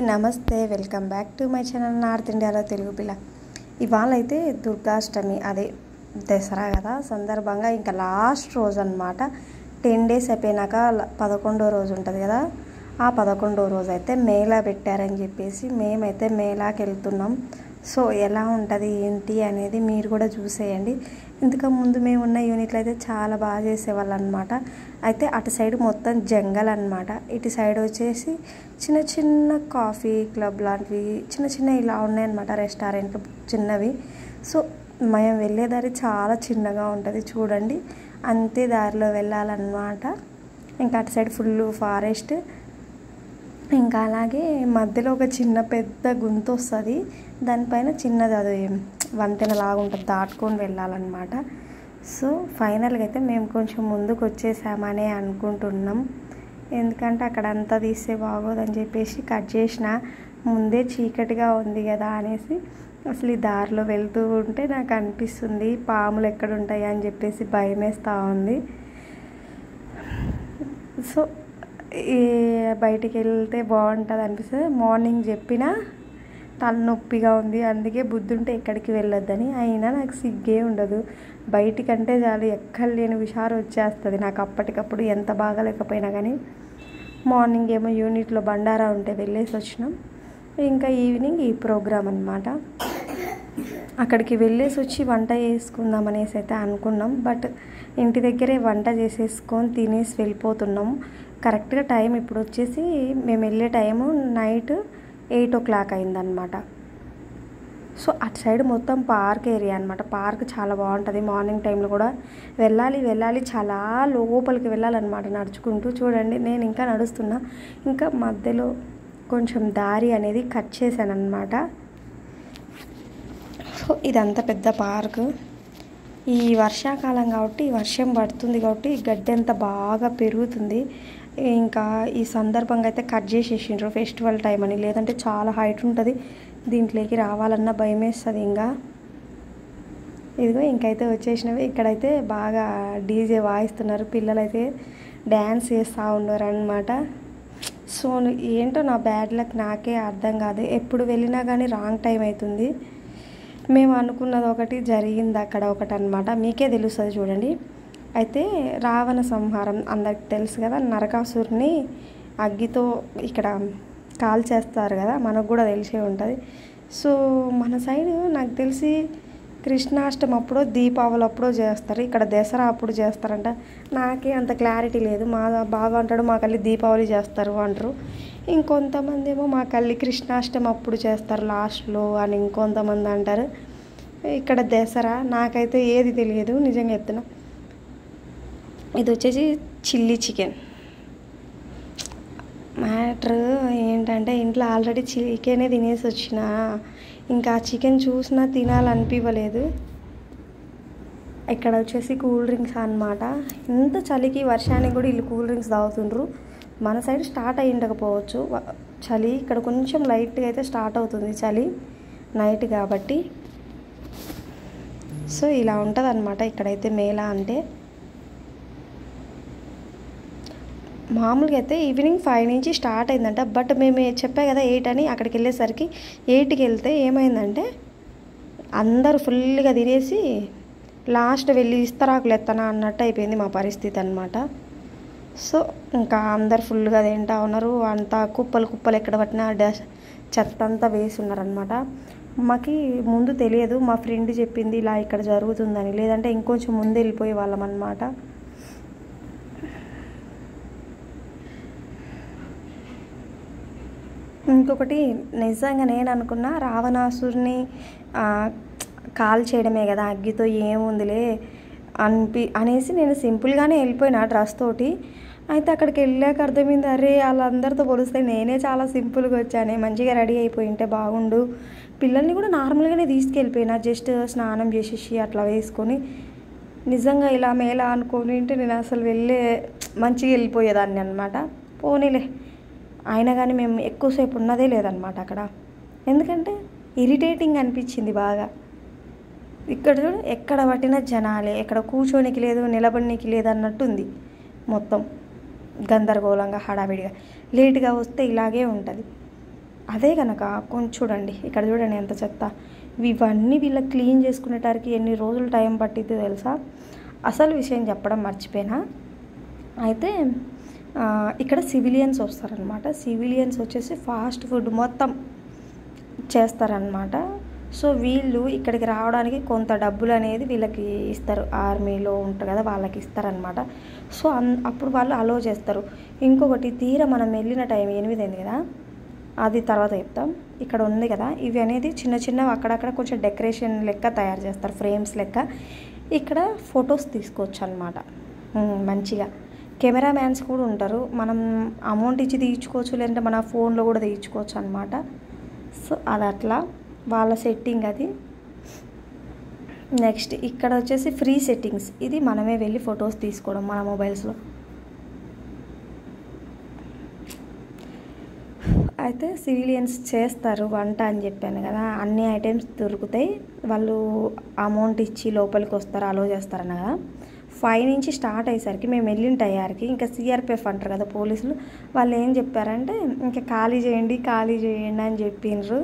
నమస్తే welcome back to my channel north ఇండియాలో తెలుగు పిల్ల. ఇవాళ అయితే దుర్గాష్టమి, అదే దసరా కదా సందర్భంగా ఇంకా లాస్ట్ రోజు అనమాట. 10 days అయిపోయినాక 11వ రోజు ఉంటుంది కదా, ఆ 11వ రోజు అయితే మేళా పెట్టారని చెప్పేసి మేమైతే మేళాకి వెళ్తున్నాం. సో ఎలా ఉంటుంది ఏంటి అనేది మీరు కూడా చూసేయండి. ఇంతకు ముందు మేము ఉన్న యూనిట్లో అయితే చాలా బాగా చేసేవాళ్ళు అనమాట. అయితే అటు సైడ్ మొత్తం జంగల్ అనమాట, ఇటు సైడ్ వచ్చేసి చిన్న చిన్న కాఫీ క్లబ్ లాంటివి చిన్న చిన్న ఇలా ఉన్నాయన్నమాట, రెస్టారెంట్లు చిన్నవి. సో మేము వెళ్ళే దారి చాలా చిన్నగా ఉంటుంది చూడండి, అంతే దారిలో వెళ్ళాలన్నమాట. ఇంకా అటు సైడ్ ఫుల్ ఫారెస్ట్, ఇంకా అలాగే మధ్యలో ఒక చిన్న పెద్ద గుంత వస్తుంది, దానిపైన చిన్నది అది వంతెన లాగా ఉంటుంది, దాటుకొని వెళ్ళాలన్నమాట. సో ఫైనల్గా అయితే మేము కొంచెం ముందుకు వచ్చేసామని అనుకుంటున్నాం, ఎందుకంటే అక్కడ అంతా తీస్తే బాగోదని చెప్పేసి కట్ చేసిన. ముందే చీకటిగా ఉంది కదా అనేసి అసలు ఈ దారిలో వెళ్తూ ఉంటే నాకు అనిపిస్తుంది పాములు ఎక్కడ ఉంటాయి అని చెప్పేసి భయం వేస్తూ ఉంది. సో బయటికి వెళ్తే బాగుంటుంది అనిపిస్తుంది. మార్నింగ్ చెప్పినా తలనొప్పిగా ఉంది, అందుకే బుద్ధుంటే ఎక్కడికి వెళ్ళొద్దని. అయినా నాకు సిగ్గే ఉండదు, బయటికంటే చాలు ఎక్కడ లేని హుషారు వచ్చేస్తుంది నాకు అప్పటికప్పుడు, ఎంత బాగాలేకపోయినా కానీ. మార్నింగ్ ఏమో యూనిట్లో బండారా ఉంటే వెళ్ళేసి వచ్చినాం, ఇంకా ఈవినింగ్ ఈ ప్రోగ్రామ్ అన్నమాట. అక్కడికి వెళ్ళేసి వచ్చి వంట చేసుకుందాం అనేసి అయితే అనుకున్నాం, బట్ ఇంటి దగ్గరే వంట చేసేసుకొని తినేసి వెళ్ళిపోతున్నాం. కరెక్ట్గా టైం ఇప్పుడు వచ్చేసి మేము వెళ్ళే టైము నైట్ 8 o'clock అయిందనమాట. సో అటు సైడ్ మొత్తం పార్క్ ఏరియా అనమాట, పార్క్ చాలా బాగుంటుంది. మార్నింగ్ టైంలో కూడా వెళ్ళాలి చాలా లోపలికి వెళ్ళాలన్నమాట నడుచుకుంటూ. చూడండి నేను ఇంకా నడుస్తున్నా, ఇంకా మధ్యలో కొంచెం దారి అనేది కట్ చేశాను అనమాట. సో ఇదంతా పెద్ద పార్క్. ఈ వర్షాకాలం కాబట్టి వర్షం పడుతుంది కాబట్టి గడ్డి అంతా బాగా పెరుగుతుంది. ఇంకా ఈ సందర్భంగా అయితే కట్ చేసేసిండ్రు ఫెస్టివల్ టైం అని, లేదంటే చాలా హైట్ ఉంటుంది, దీంట్లోకి రావాలన్నా భయం వేస్తుంది. ఇంకా ఇదిగో ఇంకైతే వచ్చేసినవి. ఇక్కడైతే బాగా డీజే వాయిస్తున్నారు, పిల్లలైతే డ్యాన్స్ చేస్తూ ఉన్నారు అనమాట. సో ఏంటో నా బ్యాడ్ లక్ నాకే అర్థం కాదు, ఎప్పుడు వెళ్ళినా కానీ రాంగ్ టైం అవుతుంది. మేము అనుకున్నది ఒకటి జరిగింది అక్కడ ఒకటి అనమాట, మీకే తెలుస్తుంది చూడండి. అయితే రావణ సంహారం అందరికి తెలుసు కదా, నరకాసురుని అగ్గితో ఇక్కడ కాల్ చేస్తారు కదా, మనకు కూడా తెలిసే ఉంటుంది. సో మన సైడ్ నాకు తెలిసి కృష్ణాష్టమి అప్పుడో దీపావళి అప్పుడో చేస్తారు, ఇక్కడ దసరా అప్పుడు చేస్తారంట. నాకే అంత క్లారిటీ లేదు. మా బాగా అంటాడు మా కల్లి దీపావళి చేస్తారు అంటారు, ఇంకొంతమంది ఏమో మా కల్లి కృష్ణాష్టమి అప్పుడు చేస్తారు లాస్ట్లో అని ఇంకొంతమంది అంటారు. ఇక్కడ దసరా నాకైతే ఏది తెలియదు నిజంగా చెప్తున్నా. ఇది వచ్చేసి చిల్లీ చికెన్. మ్యాటర్ ఏంటంటే ఇంట్లో ఆల్రెడీ చికెనే తినేసి వచ్చిన, ఇంకా చికెన్ చూసినా తినాలనిపించలేదు. ఇక్కడ వచ్చేసి కూల్ డ్రింక్స్ అన్నమాట. ఇంత చలికి వర్షానికి కూడా వీళ్ళు కూల్ డ్రింక్స్ తాగుతుండ్రు. మన సైడ్ స్టార్ట్ అయ్యి ఉండకపోవచ్చు చలి, ఇక్కడ కొంచెం లైట్గా అయితే స్టార్ట్ అవుతుంది చలి నైట్ కాబట్టి. సో ఇలా ఉంటుంది అన్నమాట ఇక్కడైతే మేళా అంటే. మామూలుగా అయితే ఈవినింగ్ 5 నుంచి స్టార్ట్ అయిందంట, బట్ మేము చెప్పా కదా 8 అని, అక్కడికి వెళ్ళేసరికి 8కి వెళ్తే ఏమైందంటే అందరూ ఫుల్గా తినేసి లాస్ట్ వెళ్ళి ఇస్తరాకులు ఎత్తనా అన్నట్టు అయిపోయింది మా పరిస్థితి అనమాట. సో ఇంకా అందరు ఫుల్గా తింటా ఉన్నారు, అంతా కుప్పలు ఎక్కడ పట్టినా చెత్త అంతా వేసి ఉన్నారనమాట. మాకు ముందు తెలియదు, మా ఫ్రెండ్ చెప్పింది ఇలా ఇక్కడ జరుగుతుందని, లేదంటే ఇంకొంచెం ముందు వెళ్ళిపోయే వాళ్ళం అనమాట. ఇంకొకటి నిజంగా నేను అనుకున్నా రావణాసురుని కాల్ చేయడమే కదా అగ్గితో, ఏముందిలే అనేసి నేను సింపుల్గానే వెళ్ళిపోయినా డ్రెస్ తోటి. అయితే అక్కడికి వెళ్ళాక అర్థమైంది, అరే వాళ్ళందరితో పోలిస్తే నేనే చాలా సింపుల్గా వచ్చానే, మంచిగా రెడీ అయిపోయి ఉంటే బాగుండు. పిల్లల్ని కూడా నార్మల్గానే తీసుకెళ్ళిపోయినా, జస్ట్ స్నానం చేసేసి అట్లా వేసుకొని. నిజంగా ఇలా మేళా అనుకొని ఉంటే నేను అసలు మంచిగా వెళ్ళిపోయేదాన్ని అనమాట. పోనీలే, అయినా కానీ మేము ఎక్కువసేపు ఉన్నదే లేదనమాట అక్కడ, ఎందుకంటే ఇరిటేటింగ్ అనిపించింది బాగా. ఇక్కడ చూడు ఎక్కడ పట్టిన జనాలే, ఎక్కడ కూర్చోనికి లేదు నిలబడినికి లేదు అన్నట్టుంది, మొత్తం గందరగోళంగా హడావిడిగా. లేటుగా వస్తే ఇలాగే ఉంటుంది. అదే కనుక కొంచెం చూడండి, ఇక్కడ చూడండి ఎంత చెత్త. ఇవన్నీ వీళ్ళ క్లీన్ చేసుకునేటానికి ఎన్ని రోజులు టైం పట్టిద్దో తెలుసా. అసలు విషయం చెప్పడం మర్చిపోయినా. అయితే ఇక్కడ సివిలియన్స్ వస్తారనమాట. సివిలియన్స్ వచ్చేసి ఫాస్ట్ ఫుడ్ మొత్తం చేస్తారనమాట. సో వీళ్ళు ఇక్కడికి రావడానికి కొంత డబ్బులు అనేది వీళ్ళకి ఇస్తారు, ఆర్మీలో ఉంటారు కదా వాళ్ళకి ఇస్తారనమాట. సో అప్పుడు వాళ్ళు అలో చేస్తారు. ఇంకొకటి తీరా మనం వెళ్ళిన టైం 8 అయింది కదా, అది తర్వాత చెప్తాం. ఇక్కడ ఉంది కదా, ఇవి అనేది చిన్న చిన్నవి అక్కడక్కడ కొంచెం డెకరేషన్ లెక్క తయారు చేస్తారు, ఫ్రేమ్స్ లెక్క. ఇక్కడ ఫొటోస్ తీసుకోవచ్చు అనమాట మంచిగా. కెమెరామ్యాన్స్ కూడా ఉంటారు, మనం అమౌంట్ ఇచ్చి తీయించుకోవచ్చు, లేదంటే మన ఫోన్లో కూడా తీయించుకోవచ్చు అనమాట. సో అది అట్లా వాళ్ళ సెట్టింగ్ అది. నెక్స్ట్ ఇక్కడ వచ్చేసి ఫ్రీ సెట్టింగ్స్, ఇది మనమే వెళ్ళి ఫొటోస్ తీసుకోవడం మన మొబైల్స్లో. అయితే సివిలియన్స్ చేస్తారు వంట అని చెప్పాను కదా, అన్ని ఐటమ్స్ దొరుకుతాయి. వాళ్ళు అమౌంట్ ఇచ్చి లోపలికి వస్తారు, అలో చేస్తారన్న కదా. 5 నుంచి స్టార్ట్ అయ్యేసరికి మేము వెళ్ళిన టయానికి ఇంకా సిఆర్పిఎఫ్ అంటారు కదా పోలీసులు, వాళ్ళు ఏం చెప్పారంటే ఇంకా ఖాళీ చేయండి అని చెప్పిండ్రు.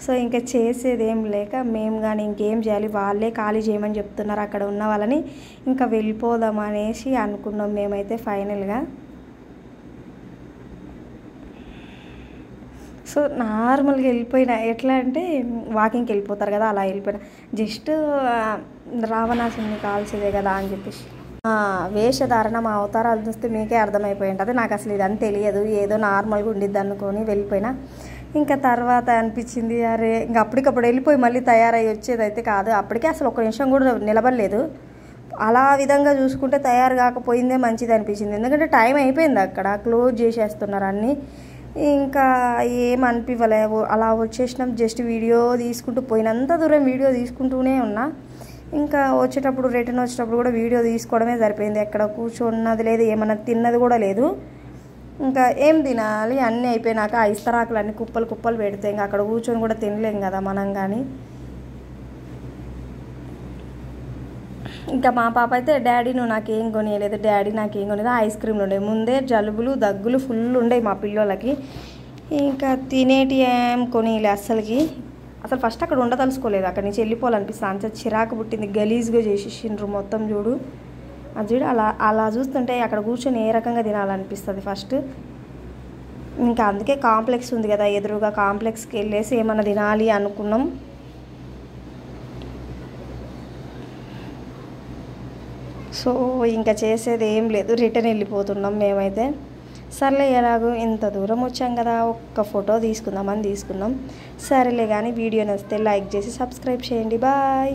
సో ఇంకా చేసేది ఏం లేక మేము కానీ ఇంకేం చేయాలి, వాళ్ళే ఖాళీ చేయమని చెప్తున్నారు అక్కడ ఉన్న వాళ్ళని, ఇంకా వెళ్ళిపోదాం అనేసి అనుకున్నాం మేమైతే ఫైనల్గా. సో నార్మల్గా వెళ్ళిపోయినా, ఎట్లా అంటే వాకింగ్కి వెళ్ళిపోతారు కదా అలా వెళ్ళిపోయినా, జస్ట్ రావణాసుని కాల్చేదే కదా అని చెప్పేసి. వేషధారణ మా అవతారాలు చూస్తే మీకే అర్థమైపోయి ఉంటుంది. నాకు అసలు ఇదని తెలియదు, ఏదో నార్మల్గా ఉండిద్ది అనుకొని వెళ్ళిపోయినా. ఇంకా తర్వాత అనిపించింది అరే ఇంకా అప్పటికప్పుడు వెళ్ళిపోయి మళ్ళీ తయారయ్యి వచ్చేది అయితే కాదు. అప్పటికే అసలు ఒక నిమిషం కూడా నిలబడలేదు. అలా విధంగా చూసుకుంటే తయారు కాకపోయిందే మంచిది అనిపించింది, ఎందుకంటే టైం అయిపోయింది, అక్కడ క్లోజ్ చేసేస్తున్నారు అన్నీ. ఇంకా ఏమనిపించలేవు, అలా వచ్చేసినాం. జస్ట్ వీడియో తీసుకుంటూ పోయినంత దూరం వీడియో తీసుకుంటూనే ఉన్నా. ఇంకా వచ్చేటప్పుడు రిటర్న్ వచ్చేటప్పుడు కూడా వీడియో తీసుకోవడమే సరిపోయింది. ఎక్కడ కూర్చున్నది లేదు, ఏమన్నా తిన్నది కూడా లేదు. ఇంకా ఏం తినాలి, అన్నీ అయిపోయినాక ఆ ఇస్తరాకులు అన్నీ కుప్పలు పెడితే ఇంకా అక్కడ కూర్చొని కూడా తినలేం కదా మనం కానీ. ఇంకా మా పాప అయితే డాడీ నువ్వు నాకేం కొనియలేదు, ఐస్ క్రీమ్లు ఉండే ముందే, జలుబులు దగ్గులు ఫుల్ ఉండేవి మా పిల్లలకి. ఇంకా తినేటి ఏం కొనియలే అసలు ఫస్ట్ అక్కడ ఉండదలుచుకోలేదు, అక్కడి నుంచి వెళ్ళిపోవాలనిపిస్తుంది. అంత చిరాకు పుట్టింది, గలీజ్గా చేసేసిండ్రు మొత్తం. చూడు అది చూడు, అలా చూస్తుంటే అక్కడ కూర్చొని ఏ రకంగా తినాలనిపిస్తుంది ఫస్ట్. ఇంకా అందుకే కాంప్లెక్స్ ఉంది కదా ఎదురుగా, కాంప్లెక్స్కి వెళ్ళేసి ఏమన్నా తినాలి అనుకున్నాం. సో ఇంకా చేసేది ఏం లేదు, రిటర్న్ వెళ్ళిపోతున్నాం మేమైతే. సర్లే ఎలాగో ఇంత దూరం వచ్చాం కదా, ఒక్క ఫోటో తీసుకుందాం. సరేలే కానీ వీడియో నచ్చితే లైక్ చేసి సబ్స్క్రైబ్ చేయండి. బాయ్.